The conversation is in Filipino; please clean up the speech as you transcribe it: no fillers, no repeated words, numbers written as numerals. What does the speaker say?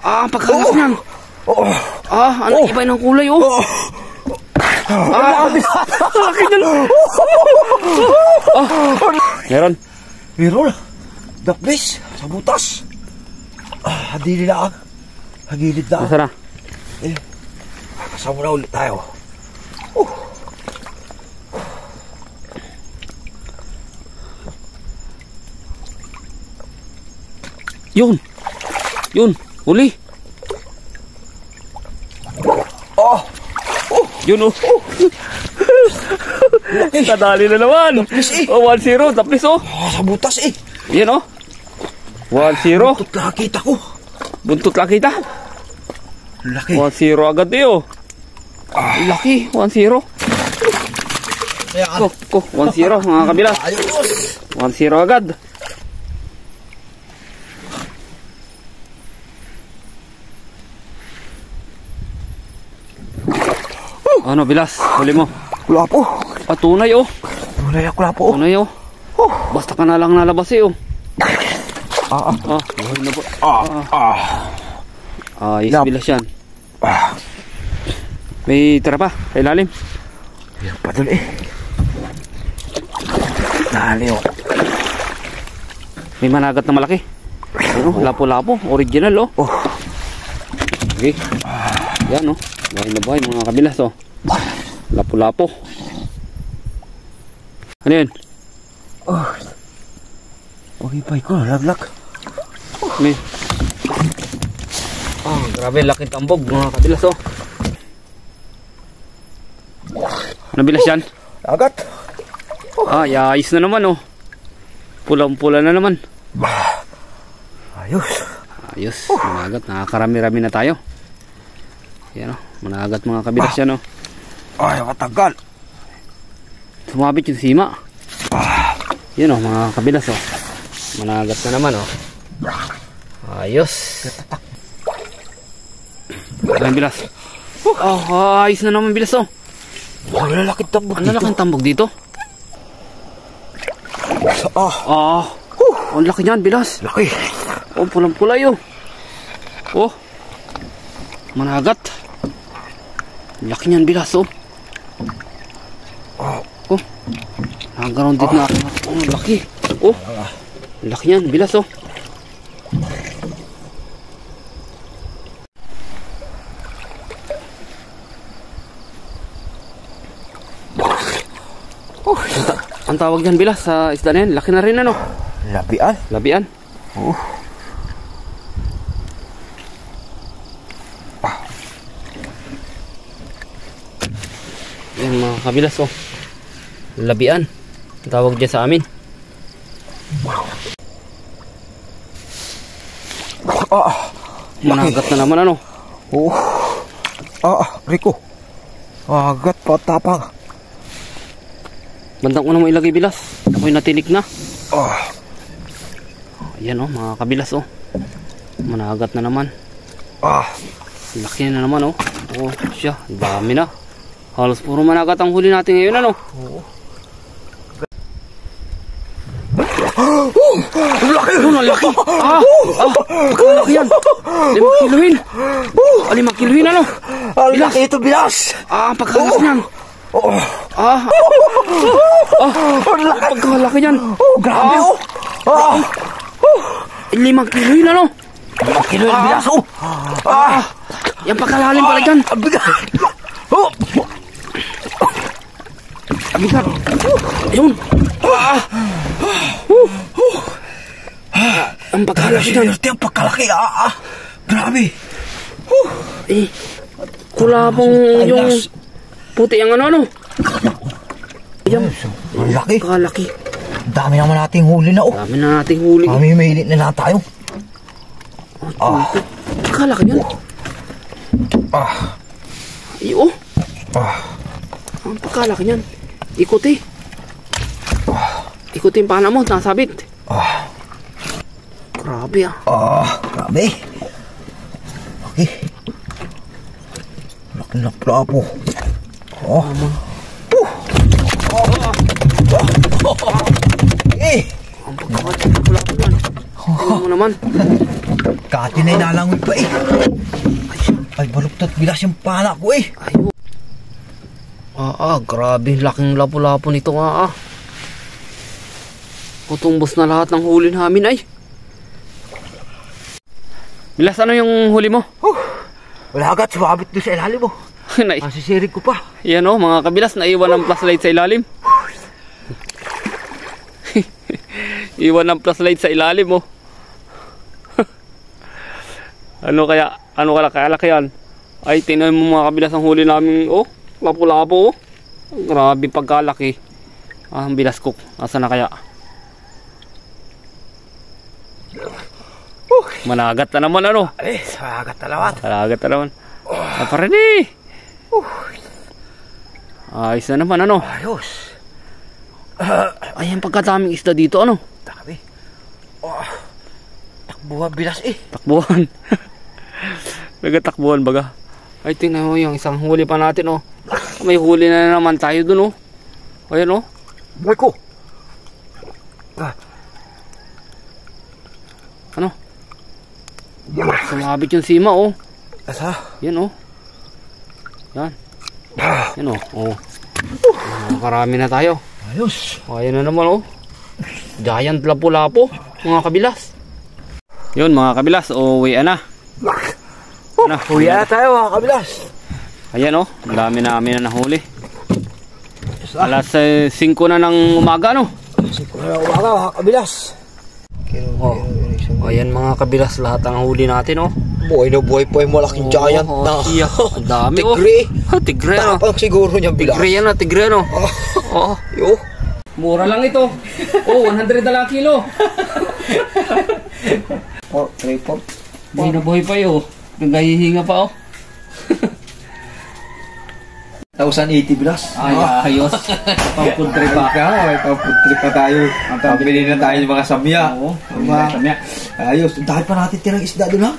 Ang pagkalas niyan. Ano, iba ng kulay, oh. Laki niyan. Meron. Meron. Daplis. Sa butas. Hadili lang. Hagilid lang. Nasara. Kasama na ulit tayo. Yun, uli. Yun, oh. Kadali na naman. Daplis, 1-0, daplis, oh. Sa butas, Yan, oh. 1-0. Buntot lang kita ko. Buntot lang kita. Laki. 1-0 agad, oh. Laki, 1-0. Ayan. 1-0, mga kabilas. 1-0 agad. Ano, Bilas? Huli mo? Wala po. Tunay, oh. Tunay ako na po. Tunay, oh. Basta ka na lang nalabas, oh. Buhay na po. Ayos, Bilas yan. May tira pa, sa ilalim. Yan pa dun, Dali, oh. May managat na malaki. Ano, lapo-lapo, original, oh. Okay. Yan, oh. Buhay na buhay, mga kabilas, oh. Lapo-lapo. Ano yun? Okay pa ko, laglag. Ano yun? Grabe, laki tambog, mga kabilas, oh. Ano, Bilas yan? Agat. Ayos na naman, oh. Pulang-pula na naman. Ayos, managat. Nakakarami-rami na tayo. Yan, oh. Managat, mga kabilas yan, oh. Ay, matagal. Sumabit yung sima. Yun, oh, mga kabilas, oh. Managat na naman, oh. Ayos. Ang bilas. Ayos na naman, Bilas, oh. Ang lalaking tambog dito. Ang lalaking tambog dito. Ang laki niyan, Bilas. Laki. Pulang-pulay, oh. Managat. Laki niyan, Bilas, oh. Nagaroon din na. Laki. Laki niyan, Bilas, oh. Ang tawag dyan, Bilas, sa isda na yan. Laki na rin, ano? Labian. Labian. Yan, mga kabilas, oh. Labian. Ang tawag dyan sa amin. Managat na naman, ano? Rico. Agat pa tapang. Bandang una mo ilagay, Bilas. Ako'y natinik na. Ayan, oh, mga kabilas, oh. Managat na naman. Laki na naman, oh. Siya, dami na. Halos puro managat ang huli natin ngayon, ano? Laki! Laki! Pagkalaki yan. 5 kiluhin. 5 kiluhin, ano? Bilas! Laki ito, Bilas! Pagkalas niyan. Pagkalaki niyan. Grabe, 5 kiluhin, ano? 5 kiluhin, Bilas, Yan pagkalalim pala dyan. Abigat. Ayun. Ang pagkalaki dyan. Ang pagkalaki, grabe. Kulabong yung puti ang ano. Ayan. Ang laki. Pagkalaki. Dami naman nating huli na, Dami na nating huli. Mahilit na lang tayo. Pagkalaki yan. Ang pagkalaki yan. Ikuti. Ikuti yung pana mo, nasabit. Grabe, grabe. Okay. Laki na plapo. Ang pagkakati na plapo yan. Ano mo naman? Kati na inalangon pa eh. Ay, baluktot bilas yung pala ko eh. Ayo. Grabe. Laking lapu-lapu nito nga Kutumbos na lahat ng huli namin ay. Bilas, ano yung huli mo? Wala agad, sumabit doon sa ilalim mo. Masisirig ko pa. Yan mga kabilas, naiwan ng flashlight sa ilalim. Iwan ng flashlight sa ilalim Ano kaya kalaki yan? Ay, tingnan mo mga kabilas ang huli namin. Lapu-lapu Grabe pagkalaki. Ang bilas ko. Asa na kaya? Managat na naman Managat na naman. Managat na naman. Parang ayos na naman Ayos. Ay, ang pagkataming isda dito Dami. Takbuhan bilas eh. Takbuhan. Nagatakbuhan baga. Ay, tingnan mo yung isang huli pa natin May huli na naman tayo dun Ayan Buhay ko. Ano? Sumabit yung sima Asa? Yan Yan. Yan Nakarami na tayo. Ayos. Ayan na naman Giant lapu-lapu mga kabilas. Yun mga kabilas, uwi na. Uwi na tayo mga kabilas. Ayan ang dami namin na nahuli. Alas 5 na ng umaga 5 na ng umaga mga kabilas. Ayan mga kabilas, lahat ang huli natin Buhay na buhay po yung malaking giant na. Ang dami Tigre. Tigre Tapang siguro niyang bilas. Tigre yan tigre Mura lang ito. 100 na lang kilo. 3, 4. Buhay na buhay pa nagahihinga pa 1,080 bilas. Ayos. Pampudri pa. Pampudri pa tayo. Ang pabili na tayo ng mga samya. Samya. Ayos. Dahil pa natin tirang isda doon